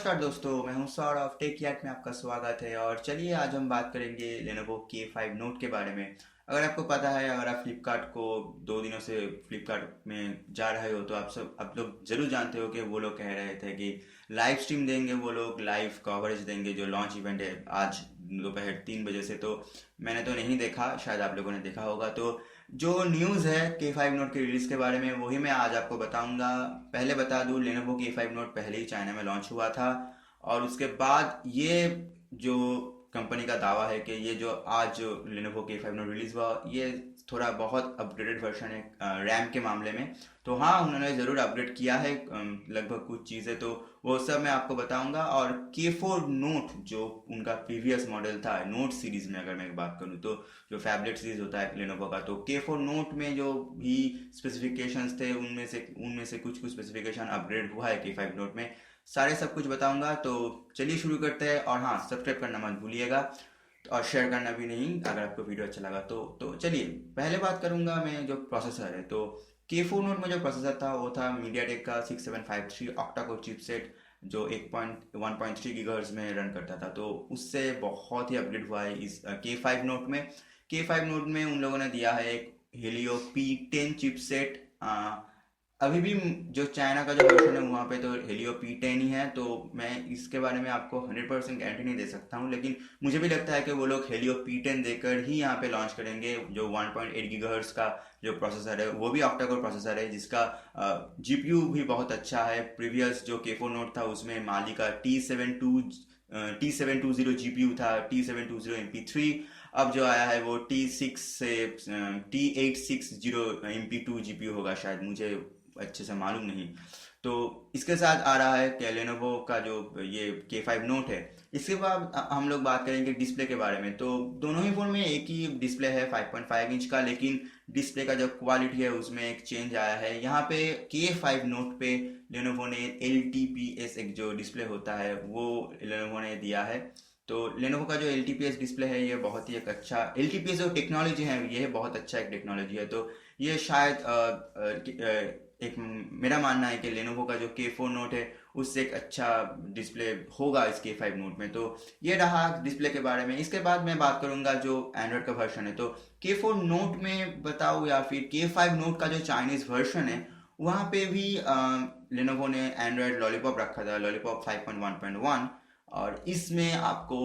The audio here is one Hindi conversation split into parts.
नमस्कार दोस्तों, मैं हूं सौरभ। टेक यार्ड में आपका स्वागत है। और चलिए आज हम बात करेंगे लेनोवो K5 नोट के बारे में। अगर आपको पता है, अगर आप फ्लिपकार्ट को 2 दिनों से फ्लिपकार्ट में जा रहे हो तो आप लोग जरूर जानते हो कि वो लोग कह रहे थे कि लाइव स्ट्रीम देंगे, वो लोग लाइव कवरेज देंगे जो लॉन्च इवेंट है आज दोपहर 3 बजे से। तो मैंने तो नहीं देखा, शायद आप लोगों ने देखा होगा। तो जो न्यूज़ है K5 नोट के रिलीज़ के बारे में वही मैं आज आपको बताऊंगा। पहले बता दूं, लेनोवो K5 नोट पहले ही चाइना में लॉन्च हुआ था और उसके बाद ये जो कंपनी का दावा है कि ये जो आज जो लेनोवो K5 नोट रिलीज़ हुआ ये थोड़ा बहुत अपग्रेडेड वर्जन है रैम के मामले में। तो हाँ, उन्होंने ज़रूर अपग्रेड किया है लगभग कुछ चीज़ें, तो वो सब मैं आपको बताऊंगा। और K4 नोट जो उनका प्रीवियस मॉडल था नोट सीरीज़ में, अगर मैं बात करूँ तो जो फैबलेट सीरीज होता है लेनोवो का, तो K4 नोट में जो भी स्पेसिफिकेशंस थे उनमें से कुछ कुछ स्पेसिफिकेशन अपग्रेड हुआ है K5 नोट में। सारे सब कुछ बताऊंगा, तो चलिए शुरू करते हैं। और हाँ, सब्सक्राइब करना मत भूलिएगा और शेयर करना भी नहीं अगर आपको वीडियो अच्छा लगा तो चलिए पहले बात करूंगा मैं जो प्रोसेसर है। तो K4 नोट में जो प्रोसेसर था वो था मीडियाटेक का 6753 ऑक्टा कोर चिपसेट जो 1.3 गीगाहर्ट्ज में रन करता था। तो उससे बहुत ही अपग्रेड हुआ है इस K5 नोट में। K5 नोट में उन लोगों ने दिया है एक हेलियो P10 चिपसेट। अभी भी जो चाइना का जो वर्जन है वहाँ पे तो हेलियो P10 ही है। तो मैं इसके बारे में आपको 100% गारंटी नहीं दे सकता हूँ, लेकिन मुझे भी लगता है कि वो लोग हेलियो P10 देकर ही यहाँ पे लॉन्च करेंगे। जो 1.8 गीगाहर्ट्ज का जो प्रोसेसर है वो भी ऑक्टा कोर प्रोसेसर है जिसका जीपीयू भी बहुत अच्छा है। प्रीवियस जो K4 नोट था उसमें माली का T720 जीपीयू था, T720MP3। अब जो आया है वो T6 से T860 MP2 जीपीयू होगा, शायद, मुझे अच्छे से मालूम नहीं। तो इसके साथ आ रहा है कि लेनोवो का जो ये K5 नोट है। इसके बाद हम लोग बात करेंगे डिस्प्ले के बारे में। तो दोनों ही फोन में एक ही डिस्प्ले है 5.5 इंच का, लेकिन डिस्प्ले का जो क्वालिटी है उसमें एक चेंज आया है। यहाँ पे K5 नोट पे लेनोवो ने LTPS एक जो डिस्प्ले होता है वो लेनोवो ने दिया है। तो लेनोवो का जो LTPS डिस्प्ले है ये बहुत ही एक अच्छा LTPS जो टेक्नोलॉजी है ये बहुत अच्छा एक टेक्नोलॉजी है। तो ये शायद एक मेरा मानना है कि लेनोवो का जो K4 नोट है उससे एक अच्छा डिस्प्ले होगा इस K5 नोट में। तो ये रहा डिस्प्ले के बारे में। इसके बाद मैं बात करूंगा जो एंड्रॉयड का वर्जन है। तो K4 नोट में बताओ या फिर K5 नोट का जो चाइनीज वर्जन है वहाँ पे भी लेनोवो ने एंड्रॉयड लॉलीपॉप रखा था, लॉलीपॉप 5.1.1। और इसमें आपको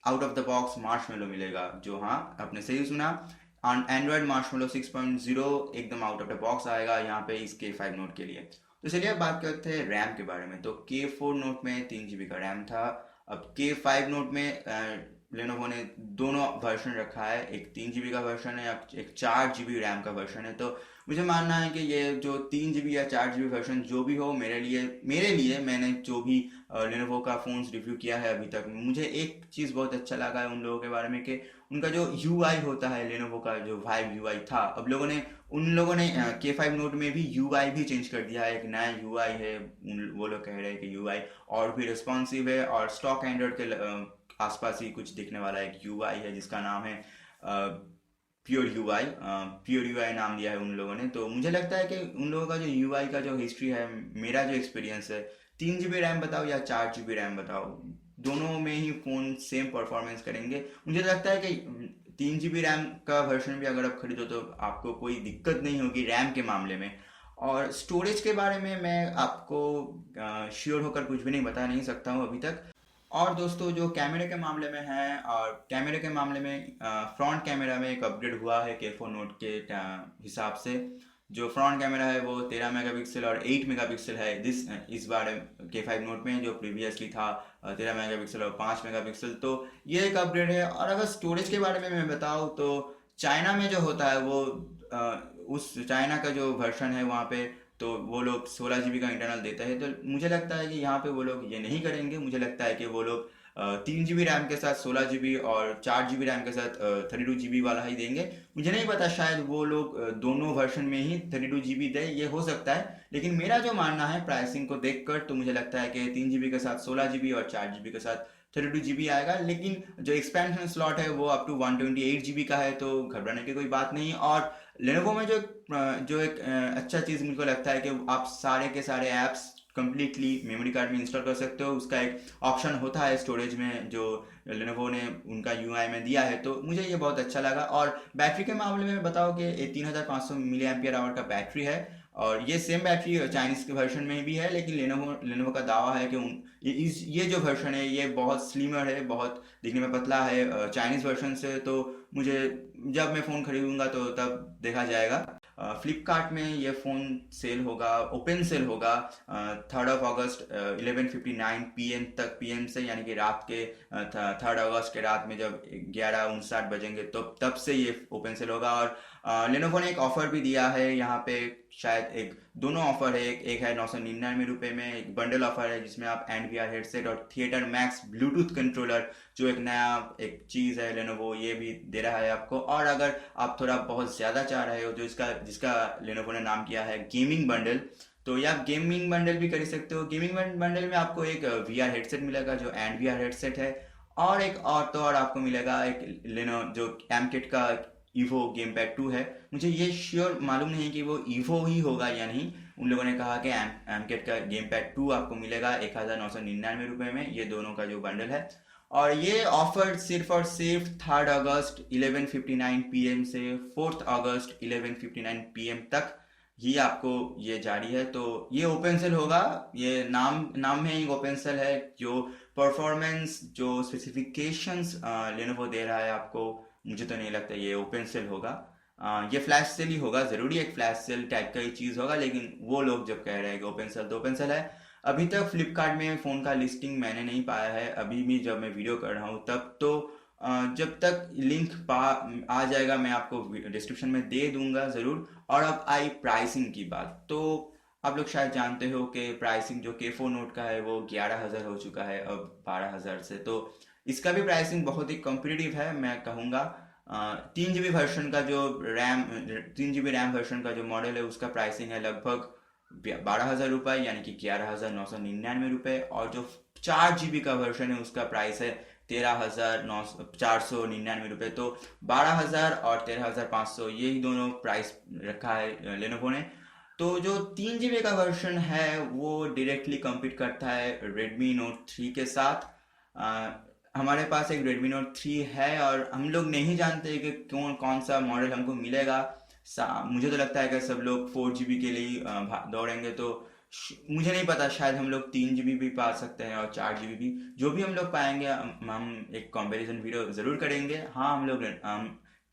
out of the box marshmallow मिलेगा। जो, हाँ, आपने सही सुना, एंड्रॉयड मार्शमेलो 6.0 एकदम आउट ऑफ द बॉक्स आएगा यहाँ पे इस K5 नोट के लिए। तो चलिए अब बात करते हैं रैम के बारे में। तो K4 नोट में 3 GB का रैम था। अब K5 नोट में लेनोवो ने दोनों वर्जन रखा है, एक 3 GB का वर्जन है, एक 4 GB रैम का वर्जन है। तो मुझे मानना है कि ये जो 3 GB या 4 GB वर्जन जो भी हो, मेरे लिए मैंने जो भी लेनोवो का फोन्स रिव्यू किया है अभी तक, मुझे एक चीज़ बहुत अच्छा लगा है उन लोगों के बारे में कि उनका जो यूआई होता है लेनोवो का जो वाइब यूआई था, अब उन लोगों ने K5 नोट में भी यूआई भी चेंज कर दिया है। एक नया यूआई है। वो लोग कह रहे हैं कि यूआई और भी रिस्पॉन्सिव है और स्टॉक एंड्रॉयड के आसपास ही कुछ दिखने वाला एक यूआई है जिसका नाम है प्योर यूआई नाम दिया है उन लोगों ने। तो मुझे लगता है कि उन लोगों का जो यूआई का जो हिस्ट्री है, मेरा जो एक्सपीरियंस है, 3 GB रैम बताओ या 4 GB रैम बताओ, दोनों में ही फ़ोन सेम परफॉर्मेंस करेंगे। मुझे लगता है कि 3 GB रैम का वर्जन भी अगर आप खरीदो तो आपको कोई दिक्कत नहीं होगी रैम के मामले में। और स्टोरेज के बारे में मैं आपको श्योर होकर कुछ भी नहीं बता नहीं सकता हूँ अभी तक। और दोस्तों जो कैमरे के मामले में है, और कैमरे के मामले में फ्रंट कैमरा में एक अपग्रेड हुआ है K4 नोट के हिसाब से। जो फ्रंट कैमरा है वो 13 मेगापिक्सल और 8 मेगापिक्सल है इस बार K5 नोट में, जो प्रीवियसली था 13 मेगापिक्सल और 5 मेगापिक्सल। तो ये एक अपग्रेड है। और अगर स्टोरेज के बारे में मैं बताऊँ तो चाइना में जो होता है वो उस चाइना का जो वर्जन है वहाँ पे तो वो लोग 16 GB का इंटरनल देते हैं। तो मुझे लगता है कि यहाँ पे वो लोग ये नहीं करेंगे। मुझे लगता है कि वो लोग 3 GB रैम के साथ 16 GB और 4 GB रैम के साथ 32 GB वाला ही देंगे। मुझे नहीं पता, शायद वो लोग दोनों वर्जन में ही 32 GB दे, ये हो सकता है। लेकिन मेरा जो मानना है प्राइसिंग को देखकर तो मुझे लगता है कि 3 GB के साथ 16 GB और 4 GB के साथ 32 GB आएगा। लेकिन जो एक्सपेंशन स्लॉट है वो अप टू 128 GB का है, तो घबराने की कोई बात नहीं। और लेनोवो में जो एक अच्छा चीज़ मुझको लगता है कि आप सारे के सारे ऐप्स कम्प्लीटली मेमोरी कार्ड में इंस्टॉल कर सकते हो। उसका एक ऑप्शन होता है स्टोरेज में जो लेनोवो ने उनका यूआई में दिया है, तो मुझे ये बहुत अच्छा लगा। और बैटरी के मामले में बताओ कि ये 3500 मिली एम्पियर आवर का बैटरी है, और ये सेम बैटरी चाइनीज के वर्जन में भी है, लेकिन लेनोवो का दावा है कि ये जो वर्जन है ये बहुत स्लिमर है, बहुत दिखने में पतला है चाइनीज वर्जन से। तो मुझे जब मैं फ़ोन खरीदूंगा तो तब देखा जाएगा। फ्लिपकार्ट में ये फ़ोन सेल होगा, ओपन सेल होगा 3 अगस्त 11:59 PM तक, PM से, यानी कि रात के 3 अगस्त के रात में जब 11:59 बजेंगे तो तब से ये ओपन सेल होगा। और लेनोवो ने एक ऑफर भी दिया है यहाँ पे, शायद एक दोनों ऑफर है, एक है 999 रुपये में, एक बंडल ऑफर है जिसमें आप एंड-वी-आर हेडसेट और थिएटर मैक्स ब्लूटूथ कंट्रोलर, जो एक नया एक चीज़ है लेनोवो ये भी दे रहा है आपको। और अगर आप थोड़ा बहुत ज़्यादा चाह रहे हो, जो जिसका लेनोवो ने नाम किया है गेमिंग बंडल, तो ये आप गेमिंग बंडल भी खरीद सकते हो। गेमिंग बंडल में आपको एक VR हेडसेट मिलेगा जो एंड-वी-आर हेडसेट है, और एक और आपको मिलेगा एक जो एमकेट का ईवो गेम पैड 2 है। मुझे ये श्योर मालूम नहीं कि वो ईवो ही होगा या नहीं। उन लोगों ने कहा कि एमकेट का गेम पैड 2 आपको मिलेगा 1999 रुपये में, ये दोनों का जो बंडल है। और ये ऑफर सिर्फ और सिर्फ 3 अगस्त 11:59 PM से 4 अगस्त 11:59 PM तक ही आपको ये जारी है। तो ये ओपन सेल होगा, ये नाम में ही ओपन सेल है। जो परफॉर्मेंस, जो स्पेसिफिकेशंस लेनोवो दे रहा है आपको, मुझे तो नहीं लगता ये ओपन सेल होगा। ये फ्लैश सेल ही होगा, ज़रूरी एक फ्लैश सेल टाइप का ही चीज़ होगा, लेकिन वो लोग जब कह रहे हैं कि ओपन सेल, तो ओपन सेल है। अभी तक फ्लिपकार्ट में फ़ोन का लिस्टिंग मैंने नहीं पाया है, अभी भी जब मैं वीडियो कर रहा हूँ तब। तो जब तक लिंक आ जाएगा मैं आपको डिस्क्रिप्शन में दे दूंगा ज़रूर। और अब आई प्राइसिंग की बात, तो आप लोग शायद जानते हो कि प्राइसिंग जो K4 नोट का है वो 11,000 हो चुका है अब 12,000 से। तो इसका भी प्राइसिंग बहुत ही कॉम्पिटिटिव है मैं कहूँगा। 3 GB वर्जन का जो रैम 3 GB रैम वर्जन का जो मॉडल है उसका प्राइसिंग है लगभग 12,000 रुपये, यानी कि 11,999 रुपये। और जो 4 GB का वर्जन है उसका प्राइस है 13,499 रुपये। तो 12,000 और 13,500 ये ही दोनों प्राइस रखा है लेनोवो ने। तो जो 3 GB का वर्जन है वो डायरेक्टली कम्पीट करता है Redmi Note 3 के साथ। हमारे पास एक Redmi Note 3 है और हम लोग नहीं जानते कि कौन सा मॉडल हमको मिलेगा। मुझे तो लगता है कि सब लोग 4 GB के लिए दौड़ेंगे, तो मुझे नहीं पता, शायद हम लोग 3 GB भी पा सकते हैं और 4 GB भी। जो भी हम लोग पाएंगे हम एक कंपैरिजन वीडियो ज़रूर करेंगे। हाँ, हम लोग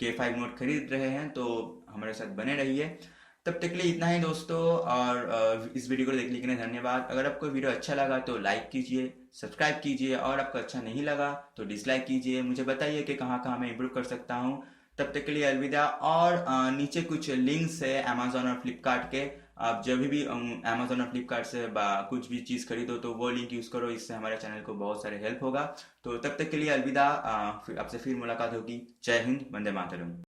K5 नोट खरीद रहे हैं, तो हमारे साथ बने रहिए। तब तक के लिए इतना ही दोस्तों, और इस वीडियो को देखने के लिए धन्यवाद। अगर आपको वीडियो अच्छा लगा तो लाइक कीजिए, सब्सक्राइब कीजिए, और आपको अच्छा नहीं लगा तो डिसलाइक कीजिए। मुझे बताइए कि कहाँ कहाँ मैं इम्प्रूव कर सकता हूँ। तब तक के लिए अलविदा। और नीचे कुछ लिंक्स है अमेजोन और फ्लिपकार्ट के, आप जब भी अमेजोन और फ्लिपकार्ट से कुछ भी चीज़ खरीदो तो वो लिंक यूज़ करो, इससे हमारे चैनल को बहुत सारे हेल्प होगा। तो तब तक के लिए अलविदा, आपसे फिर मुलाकात होगी। जय हिंद, वंदे मातरम।